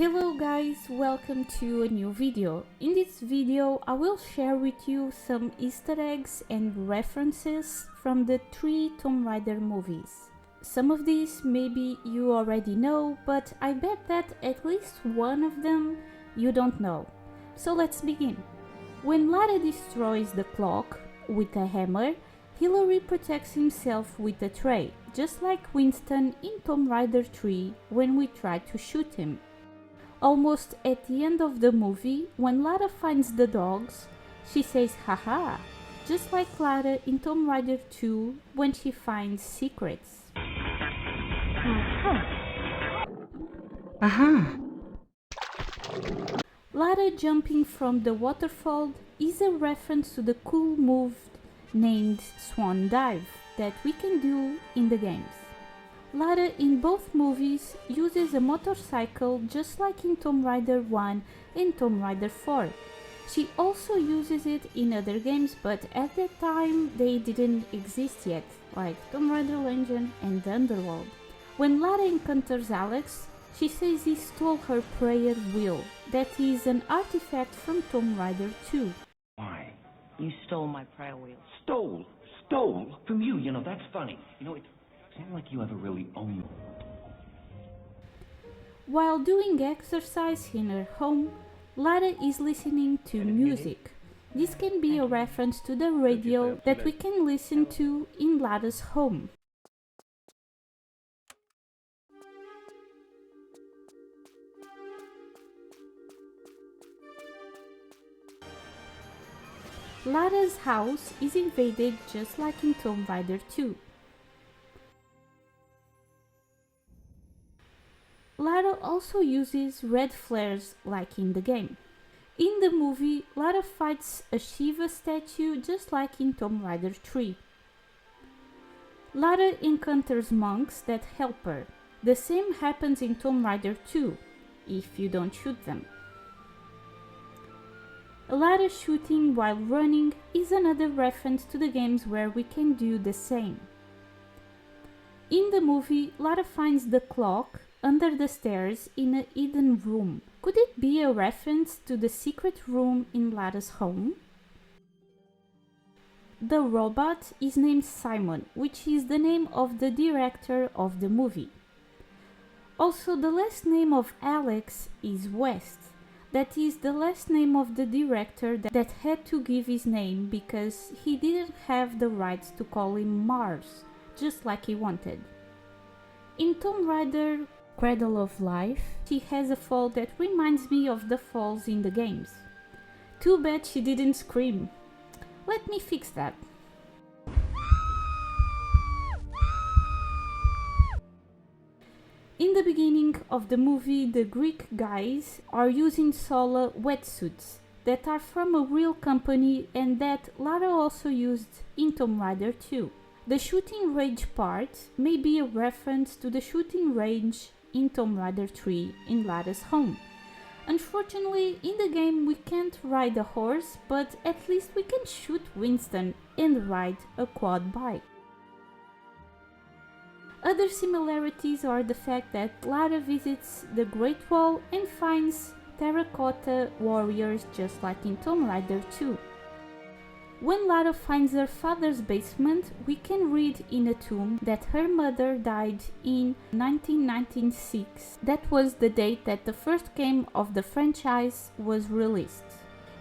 Hello guys, welcome to a new video. In this video I will share with you some Easter eggs and references from the 3 Tomb Raider movies. Some of these maybe you already know, but I bet that at least one of them you don't know. So let's begin. When Lara destroys the clock with a hammer, Hillary protects himself with a tray, just like Winston in Tomb Raider 3 when we try to shoot him. Almost at the end of the movie, when Lara finds the dogs, she says haha, just like Lara in Tomb Raider 2 when she finds secrets. Aha! Lara jumping from the waterfall is a reference to the cool move named Swan Dive that we can do in the games. Lara in both movies uses a motorcycle just like in Tomb Raider 1 and Tomb Raider 4. She also uses it in other games, but at that time they didn't exist yet, like Tomb Raider Legend and the Underworld. When Lara encounters Alex, she says he stole her prayer wheel. That is an artifact from Tomb Raider 2. Why? You stole my prayer wheel. Stole? Stole? From you, that's funny. It's not like you ever really own them. While doing exercise in her home, Lara is listening to music. This can be a reference to the radio that we can listen to in Lara's home. Lara's house is invaded just like in Tomb Raider 2. Lara also uses red flares like in the game. In the movie, Lara fights a Shiva statue just like in Tomb Raider 3. Lara encounters monks that help her. The same happens in Tomb Raider 2, if you don't shoot them. Lara shooting while running is another reference to the games where we can do the same. In the movie, Lara finds the clock under the stairs in a hidden room. Could it be a reference to the secret room in Lara's home? The robot is named Simon, which is the name of the director of the movie. Also, the last name of Alex is West. That is the last name of the director that had to give his name because he didn't have the rights to call him Mars, just like he wanted. In Tomb Raider Cradle of Life, she has a fall that reminds me of the falls in the games. Too bad she didn't scream. Let me fix that. In the beginning of the movie, the Greek guys are using Sola wetsuits that are from a real company and that Lara also used in Tomb Raider 2. The shooting range part may be a reference to the shooting range in Tomb Raider 3 in Lara's home. Unfortunately, in the game we can't ride a horse, but at least we can shoot Winston and ride a quad bike. Other similarities are the fact that Lara visits the Great Wall and finds terracotta warriors just like in Tomb Raider 2. When Lara finds her father's basement, we can read in a tomb that her mother died in 1996. That was the date that the first game of the franchise was released.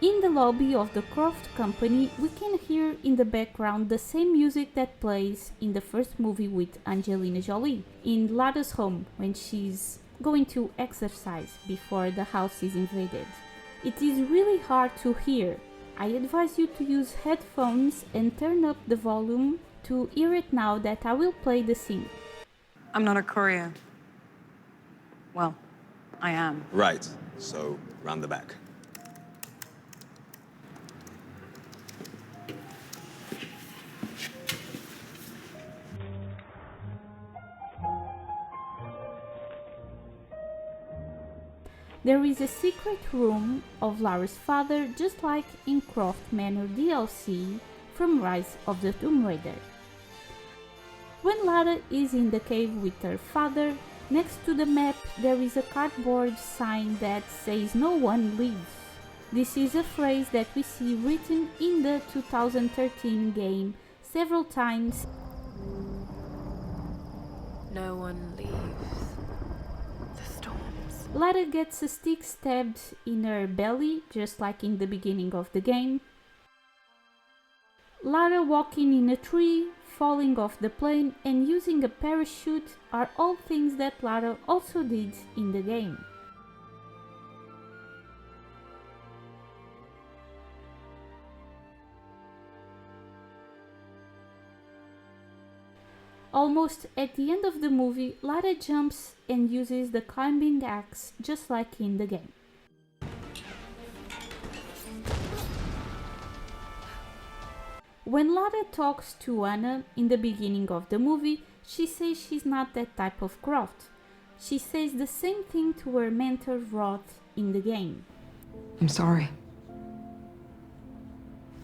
In the lobby of the Croft Company, we can hear in the background the same music that plays in the first movie with Angelina Jolie, in Lara's home when she's going to exercise before the house is invaded. It is really hard to hear. I advise you to use headphones and turn up the volume to hear it now that I will play the scene. I'm not a courier. Well, I am. Right, so round the back. There is a secret room of Lara's father just like in Croft Manor DLC from Rise of the Tomb Raider. When Lara is in the cave with her father, Next to the map there is a cardboard sign that says "No one leaves." This is a phrase that we see written in the 2013 game several times. No one leaves the storms. Lara gets a stick stabbed in her belly, just like in the beginning of the game. Lara walking in a tree, falling off the plane, and using a parachute are all things that Lara also did in the game. Almost at the end of the movie, Lara jumps and uses the climbing axe just like in the game. When Lara talks to Anna in the beginning of the movie, she says she's not that type of Croft. She says the same thing to her mentor Roth in the game. I'm sorry.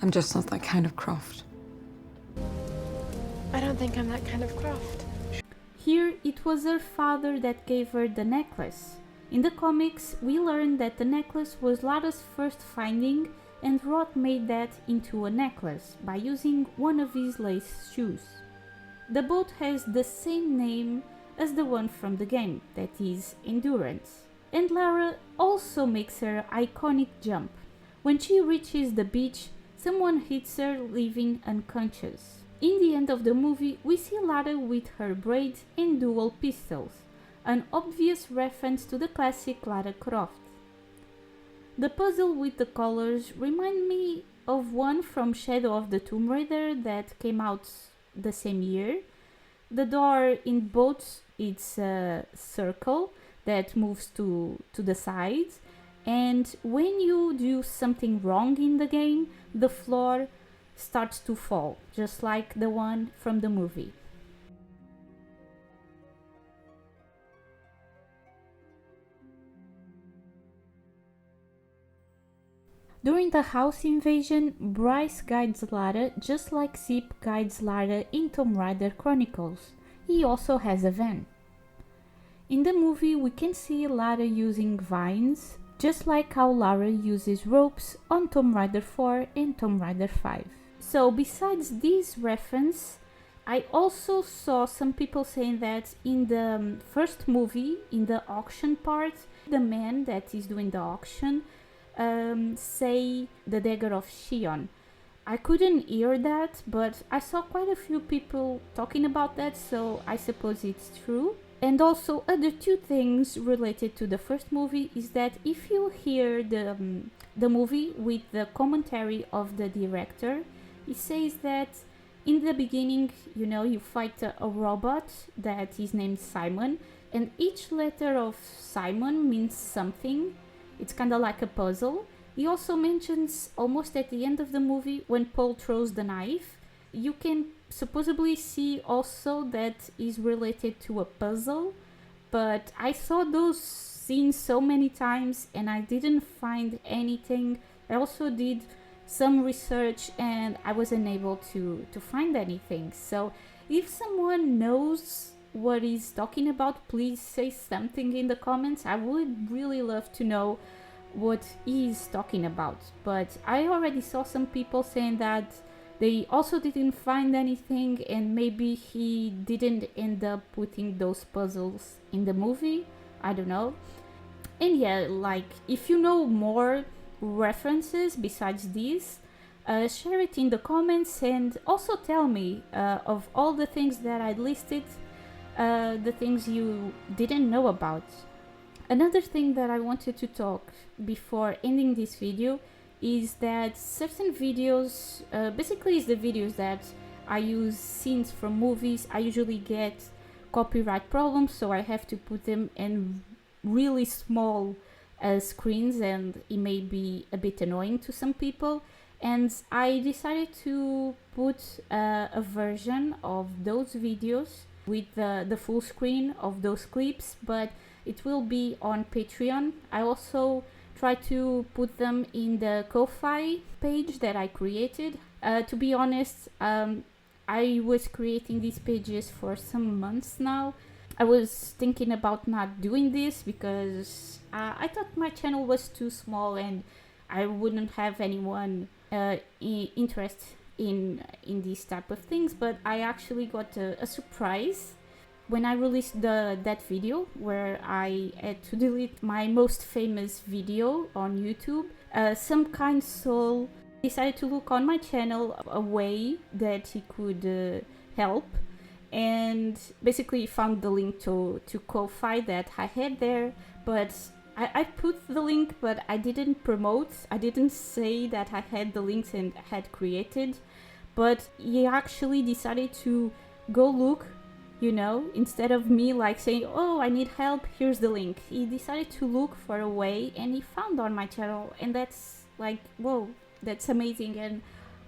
I'm just not that kind of Croft. I don't think I'm that kind of Croft. Here, it was her father that gave her the necklace. In the comics, we learn that the necklace was Lara's first finding, and Roth made that into a necklace by using one of his lace shoes. The boat has the same name as the one from the game, that is Endurance. And Lara also makes her iconic jump. When she reaches the beach, someone hits her, leaving unconscious. In the end of the movie, we see Lara with her braids and dual pistols, an obvious reference to the classic Lara Croft. The puzzle with the colors remind me of one from Shadow of the Tomb Raider that came out the same year. The door in both it's a circle that moves to the sides, and when you do something wrong in the game, the floor starts to fall, just like the one from the movie. During the house invasion, Bryce guides Lara just like Zip guides Lara in Tomb Raider Chronicles. He also has a van. In the movie, we can see Lara using vines, just like how Lara uses ropes on Tomb Raider 4 and Tomb Raider 5. So besides this reference, I also saw some people saying that in the first movie, in the auction part, the man that is doing the auction say the dagger of Shion. I couldn't hear that, but I saw quite a few people talking about that, so I suppose it's true. And also other two things related to the first movie is that if you hear the movie with the commentary of the director, he says that in the beginning, you know, you fight a robot that is named Simon, and each letter of Simon means something. It's kind of like a puzzle. He also mentions almost at the end of the movie when Paul throws the knife, you can supposedly see also that is related to a puzzle, but I saw those scenes so many times and I didn't find anything. I also did some research and I wasn't able to find anything. So if someone knows what he's talking about, please say something in the comments. I would really love to know what he's talking about. But I already saw some people saying that they also didn't find anything and maybe he didn't end up putting those puzzles in the movie. I don't know. And yeah, like if you know more references besides these, share it in the comments and also tell me of all the things that I listed, the things you didn't know about. Another thing that I wanted to talk before ending this video is that certain videos, basically it's the videos that I use scenes from movies, I usually get copyright problems, so I have to put them in really small screens and it may be a bit annoying to some people. And I decided to put a version of those videos with the full screen of those clips, but it will be on Patreon. I also try to put them in the Ko-Fi page that I created. To be honest, I was creating these pages for some months now. I was thinking about not doing this because I thought my channel was too small and I wouldn't have anyone interest in these type of things. But I actually got a surprise when I released that video where I had to delete my most famous video on YouTube. Some kind soul decided to look on my channel a way that he could help, and basically found the link to Ko-Fi that I had there. But I put the link, but I didn't promote. I didn't say that I had the links and had created, but he actually decided to go look, you know, instead of me like saying, oh, I need help, here's the link. He decided to look for a way and he found on my channel, and that's like, whoa, that's amazing. And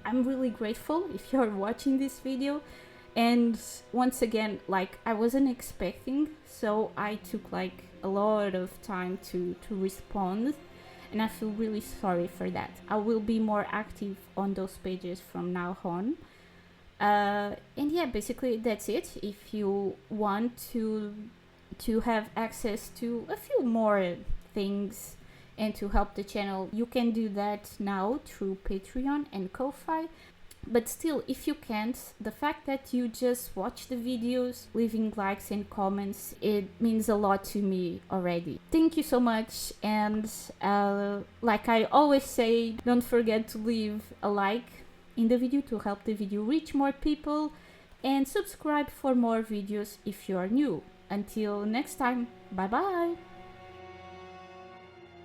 I'm really grateful if you're watching this video. And once again, like, I wasn't expecting, so I took like a lot of time to respond, and I feel really sorry for that. I will be more active on those pages from now on. And yeah, basically that's it. If you want to have access to a few more things and to help the channel, you can do that now through Patreon and Ko-Fi. But still, if you can't, the fact that you just watch the videos, leaving likes and comments, it means a lot to me already. Thank you so much, and like I always say, don't forget to leave a like in the video to help the video reach more people, and subscribe for more videos if you are new. Until next time, bye bye!